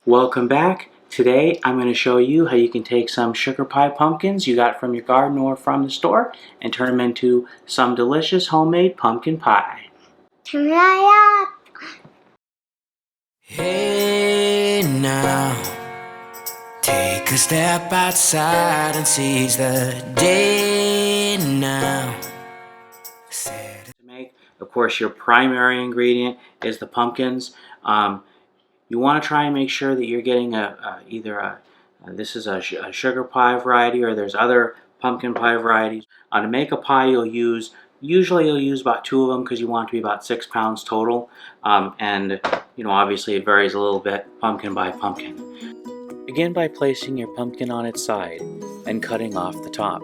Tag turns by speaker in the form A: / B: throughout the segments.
A: Welcome back. Today I'm going to show you how you can take some sugar pie pumpkins you got from your garden or from the store and turn them into some delicious homemade pumpkin pie.
B: Turn right up!
C: Hey now, take a step outside and seize the day now.
A: To make, of course, your primary ingredient is the pumpkins. You want to try and make sure that you're getting this is a sugar pie variety, or there's other pumpkin pie varieties. To make a pie, usually you'll use about 2 of them because you want it to be about 6 pounds total. And obviously it varies a little bit pumpkin by pumpkin. Begin by placing your pumpkin on its side and cutting off the top.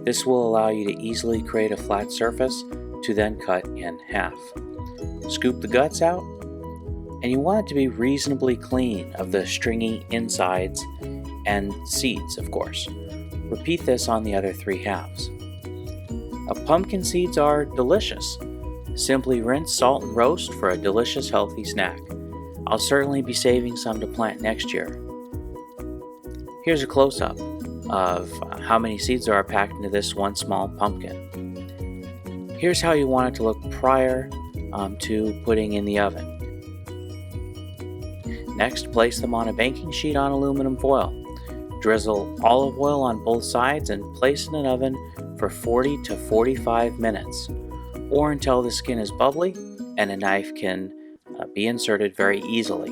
A: This will allow you to easily create a flat surface to then cut in half. Scoop the guts out, and you want it to be reasonably clean of the stringy insides and seeds, of course. Repeat this on the other 3 halves. Pumpkin seeds are delicious. Simply rinse, salt, and roast for a delicious, healthy snack. I'll certainly be saving some to plant next year. Here's a close-up of how many seeds there are packed into this one small pumpkin. Here's how you want it to look prior to putting in the oven. Next, place them on a baking sheet on aluminum foil. Drizzle olive oil on both sides and place in an oven for 40 to 45 minutes, or until the skin is bubbly and a knife can be inserted very easily.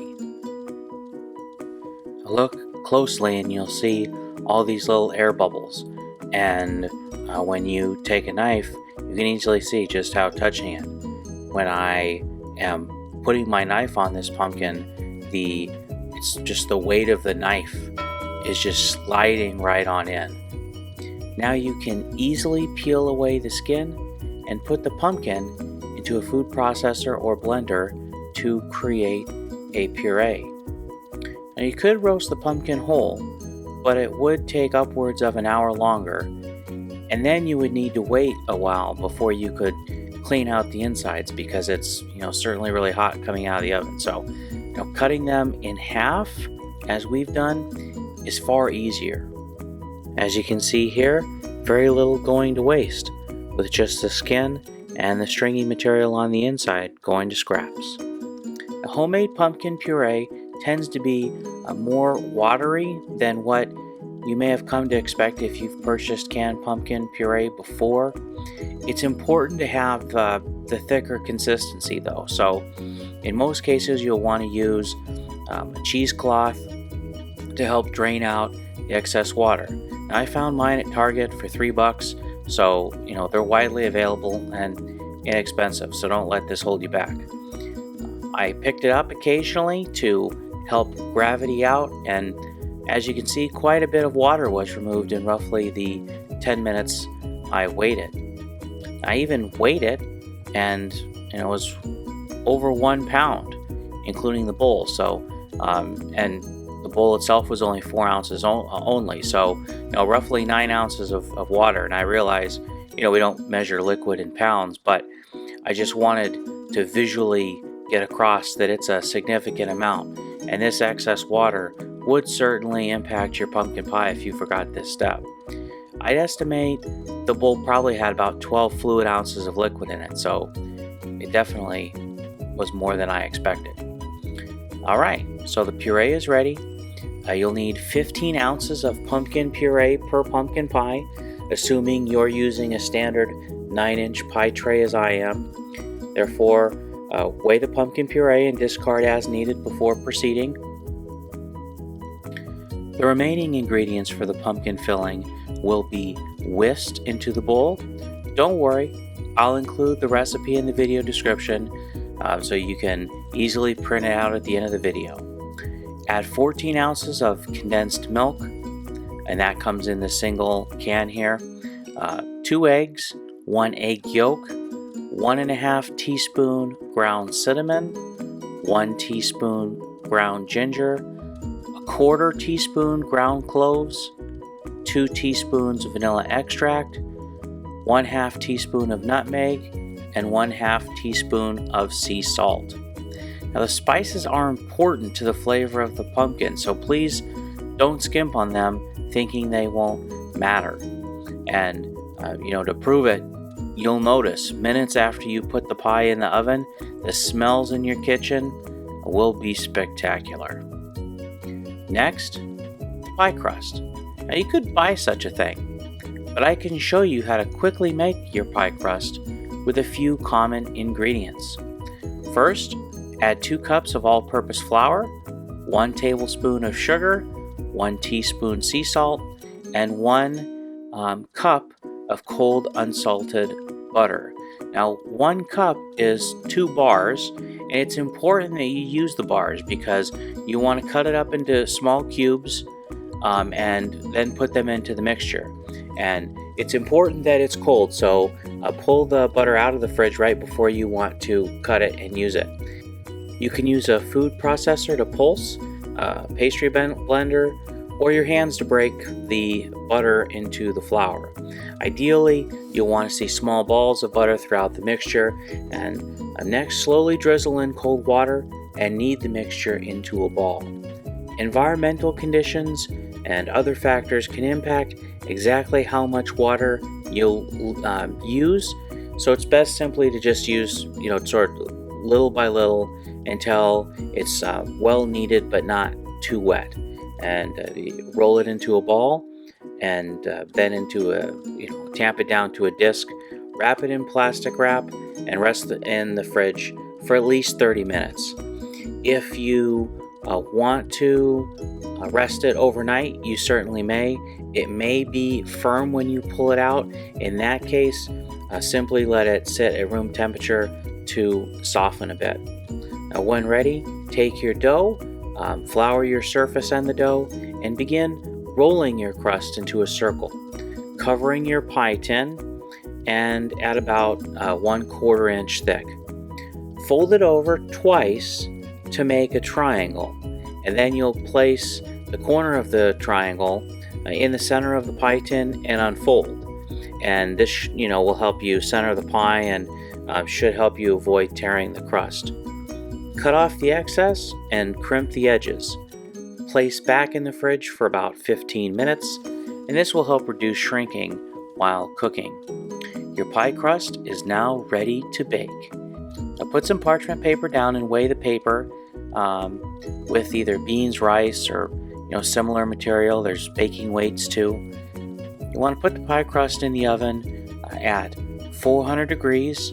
A: Look closely and you'll see all these little air bubbles, and when you take a knife, you can easily see just how touching it. When I am putting my knife on this pumpkin, it's just the weight of the knife is just sliding right on in. Now you can easily peel away the skin and put the pumpkin into a food processor or blender to create a puree. Now you could roast the pumpkin whole, but it would take upwards of an hour longer, and then you would need to wait a while before you could clean out the insides, because it's certainly really hot coming out of the oven. So cutting them in half, as we've done, is far easier. As you can see here, very little going to waste, with just the skin and the stringy material on the inside going to scraps. A homemade pumpkin puree tends to be more watery than what you may have come to expect if you've purchased canned pumpkin puree before. It's important to have the thicker consistency though, so in most cases you'll want to use a cheesecloth to help drain out the excess water. Now, I found mine at Target for $3, so they're widely available and inexpensive, so don't let this hold you back. I picked it up occasionally to help gravity out, and as you can see, quite a bit of water was removed in roughly the 10 minutes I waited. I even weighed it, and it was over 1 pound, including the bowl. So, and the bowl itself was only 4 ounces only. So, roughly 9 ounces of water. And I realize, we don't measure liquid in pounds, but I just wanted to visually get across that it's a significant amount. And this excess water would certainly impact your pumpkin pie if you forgot this step. I'd estimate the bowl probably had about 12 fluid ounces of liquid in it, so it definitely was more than I expected. Alright, so the puree is ready. You'll need 15 ounces of pumpkin puree per pumpkin pie, assuming you're using a standard 9-inch pie tray as I am. Therefore, weigh the pumpkin puree and discard as needed before proceeding. The remaining ingredients for the pumpkin filling will be whisked into the bowl. Don't worry, I'll include the recipe in the video description so you can easily print it out at the end of the video. Add 14 ounces of condensed milk, and that comes in the single can here. 2 eggs, 1 egg yolk, 1.5 teaspoon ground cinnamon, 1 teaspoon ground ginger, 1/4 teaspoon ground cloves, 2 teaspoons vanilla extract, 1/2 teaspoon of nutmeg, and 1/2 teaspoon of sea salt. Now the spices are important to the flavor of the pumpkin, so please don't skimp on them thinking they won't matter. And to prove it, you'll notice minutes after you put the pie in the oven, the smells in your kitchen will be spectacular. Next, pie crust. Now you could buy such a thing, but I can show you how to quickly make your pie crust with a few common ingredients. First, add 2 cups of all-purpose flour, 1 tablespoon of sugar, 1 teaspoon sea salt, and 1 cup of cold unsalted butter. Now 1 cup is 2 bars, and it's important that you use the bars because you want to cut it up into small cubes and then put them into the mixture. And it's important that it's cold, so pull the butter out of the fridge right before you want to cut it and use it. You can use a food processor to pulse, a pastry blender, or your hands to break the butter into the flour. Ideally, you'll want to see small balls of butter throughout the mixture, and next slowly drizzle in cold water and knead the mixture into a ball. Environmental conditions and other factors can impact exactly how much water you'll use, so it's best simply to just use sort of little by little until it's well kneaded but not too wet, and roll it into a ball, and then into tamp it down to a disc, wrap it in plastic wrap, and rest it in the fridge for at least 30 minutes. If you want to rest it overnight, you certainly may. It may be firm when you pull it out. In that case, simply let it sit at room temperature to soften a bit. Now when ready, take your dough, flour your surface on the dough, and begin rolling your crust into a circle, covering your pie tin and at about 1/4 inch thick. Fold it over twice to make a triangle, and then you'll place the corner of the triangle in the center of the pie tin and unfold. And this will help you center the pie and should help you avoid tearing the crust. Cut off the excess and crimp the edges. Place back in the fridge for about 15 minutes, and this will help reduce shrinking while cooking. Your pie crust is now ready to bake. Now put some parchment paper down and weigh the paper with either beans, rice, or similar material. There's baking weights too. You want to put the pie crust in the oven at 400 degrees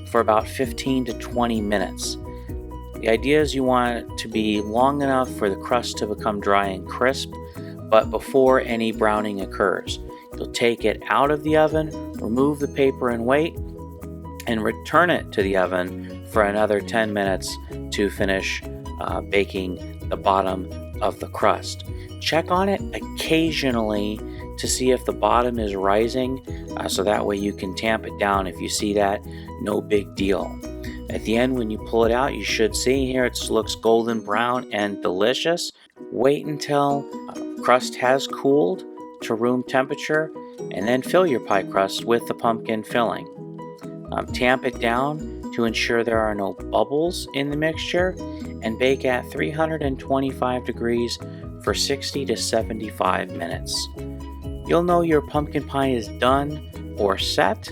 A: for about 15 to 20 minutes. The idea is you want it to be long enough for the crust to become dry and crisp, but before any browning occurs. You'll take it out of the oven, remove the paper and weight, and return it to the oven for another 10 minutes to finish baking the bottom of the crust. Check on it occasionally to see if the bottom is rising, so that way you can tamp it down. If you see that, no big deal. At the end, when you pull it out, you should see here it looks golden brown and delicious. Wait until crust has cooled to room temperature, and then fill your pie crust with the pumpkin filling. Tamp it down to ensure there are no bubbles in the mixture, and bake at 325 degrees for 60 to 75 minutes. You'll know your pumpkin pie is done or set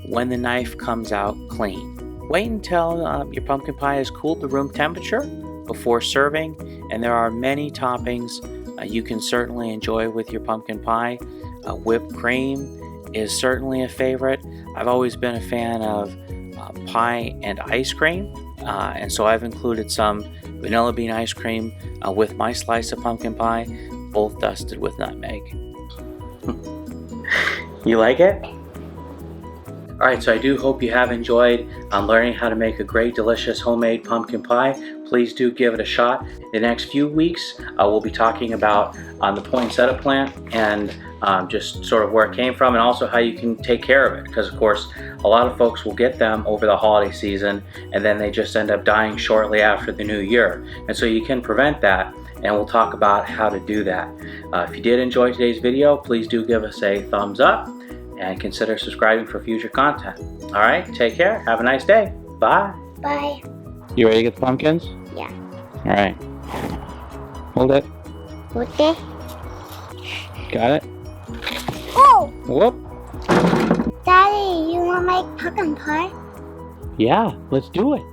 A: when the knife comes out clean. Wait until your pumpkin pie is cooled to room temperature before serving, and there are many toppings you can certainly enjoy with your pumpkin pie. Whipped cream is certainly a favorite. I've always been a fan of pie and ice cream, and so I've included some vanilla bean ice cream with my slice of pumpkin pie, both dusted with nutmeg. You like it? Alright, so I do hope you have enjoyed learning how to make a great, delicious homemade pumpkin pie. Please do give it a shot. The next few weeks, we'll be talking about the poinsettia plant and just sort of where it came from, and also how you can take care of it, because of course a lot of folks will get them over the holiday season and then they just end up dying shortly after the new year, and so you can prevent that, and we'll talk about how to do that. If you did enjoy today's video, please do give us a thumbs up and consider subscribing for future content. Alright, take care, have a nice day, bye.
B: Bye.
A: You ready to get the pumpkins?
B: Yeah.
A: Alright. Hold it.
B: Okay.
A: Got it?
B: Oh!
A: Whoop!
B: Daddy, you want my pumpkin pie?
A: Yeah, let's do it.